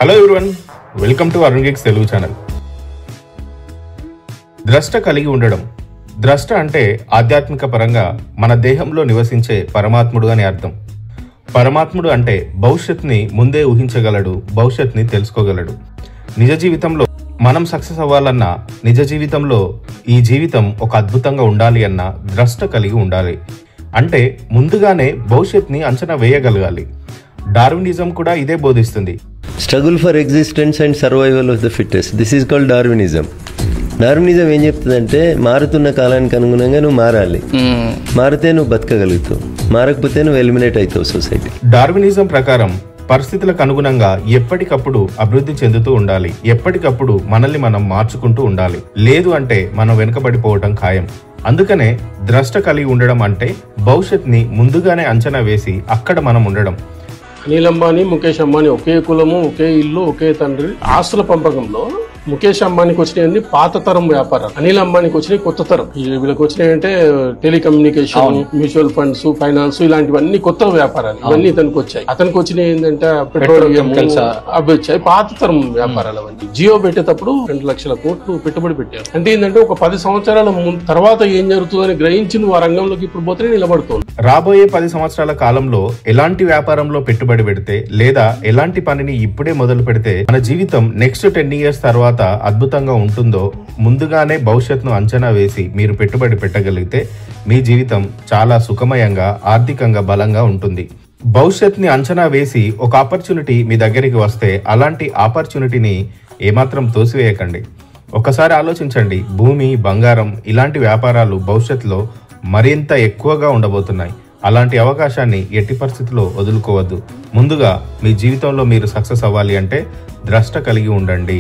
Hello everyone, welcome to Arun gigs Telugu channel. ద్రష్ట కలిగి ఉండడం. ద్రష్ట అంటే ఆధ్యాత్మిక పరంగా మన దేహంలో నివసించే పరమాత్ముడు అని అర్థం. పరమాత్ముడు అంటే భవిష్యత్తుని ముందే ఊహించగలడు, భవిష్యత్తుని తెలుసుకోగలడు. నిజ జీవితంలో మనం సక్సెస్ అవ్వాలన్నా, నిజ జీవితంలో ఈ జీవితం ఒక అద్భుతంగా ఉండాలి అన్నా ద్రష్ట కలిగి ఉండాలి. అంటే ముందుగానే భవిష్యత్తుని అంచనా వేయగలగాలి. డార్వినిజం కూడా ఇదే బోధిస్తుంది. Struggle for existence and survival of the fittest. This is called Darwinism. Darwinism ఏం చెప్తుందంటే, మారుతున్న కాలానికి అనుగుణంగా నువ్వు మారాలి. మారితే నువ్వు బతకగలుగుతావు, మారకపోతే నువ్వు ఎలిమినేట్ అవుతావు సొసైటీ. డార్వినిజం ప్రకారం పరిస్థితులకు అనుగుణంగా ఎప్పటికప్పుడు అభివృద్ధి చెందుతూ ఉండాలి, ఎప్పటికప్పుడు మనల్ని మనం మార్చుకుంటూ ఉండాలి. లేదు అంటే మనం వెనుకబడిపోవటం ఖాయం. అందుకనే ద్రష్ట కలిగి ఉండడం అంటే భవిష్యత్తుని ముందుగానే అంచనా వేసి అక్కడ మనం ఉండడం. అనిల్ అంబానీ, ముఖేష్ అంబానీ ఒకే కులము, ఒకే ఇల్లు, ఒకే తండ్రి. ఆస్తుల పంపకంలో ముఖేష్ అంబానీకి వచ్చినాయి పాత తరం వ్యాపారాలు, అనిల్ అంబానీకి వచ్చినాయి కొత్త తరం. వీళ్ళకి వచ్చినాయంటే టెలికమ్యూనికేషన్, మ్యూచువల్ ఫండ్స్, ఫైనాన్స్, ఇలాంటివన్నీ కొత్త వ్యాపారాలు. ఇవన్నీ ఇతనికి వచ్చాయి. అతనికి వచ్చినాయి ఏంటంటే పెట్రోలియం అవి వచ్చాయి, పాత తరం వ్యాపారాలు అవన్నీ. జియో పెట్టేటప్పుడు 2 లక్షల కోట్లు పెట్టుబడి పెట్టారు. అంటే ఏంటంటే ఒక 10 సంవత్సరాల తర్వాత ఏం జరుగుతుందని గ్రహించి నువ్వు ఆ రంగంలోకి ఇప్పుడు పోతే నిలబడుతుంది. రాబోయే 10 సంవత్సరాల కాలంలో ఎలాంటి వ్యాపారంలో పెట్టుబడి పెడితే, లేదా ఎలాంటి పనిని ఇప్పుడే మొదలు పెడితే మన జీవితం నెక్స్ట్ 10 years తర్వాత అద్భుతంగా ఉంటుందో ముందుగానే భవిష్యత్తును అంచనా వేసి మీరు పెట్టుబడి పెట్టగలిగితే మీ జీవితం చాలా సుఖమయంగా, ఆర్థికంగా బలంగా ఉంటుంది. భవిష్యత్తుని అంచనా వేసి ఒక ఆపర్చునిటీ మీ దగ్గరికి వస్తే అలాంటి ఆపర్చునిటీని ఏమాత్రం తోసివేయకండి. ఒకసారి ఆలోచించండి, భూమి, బంగారం ఇలాంటి వ్యాపారాలు భవిష్యత్తులో మరింత ఎక్కువగా ఉండబోతున్నాయి. అలాంటి అవకాశాన్ని ఎట్టి పరిస్థితుల్లో వదులుకోవద్దు. ముందుగా మీ జీవితంలో మీరు సక్సెస్ అవ్వాలి అంటే ద్రష్ట కలిగి ఉండండి.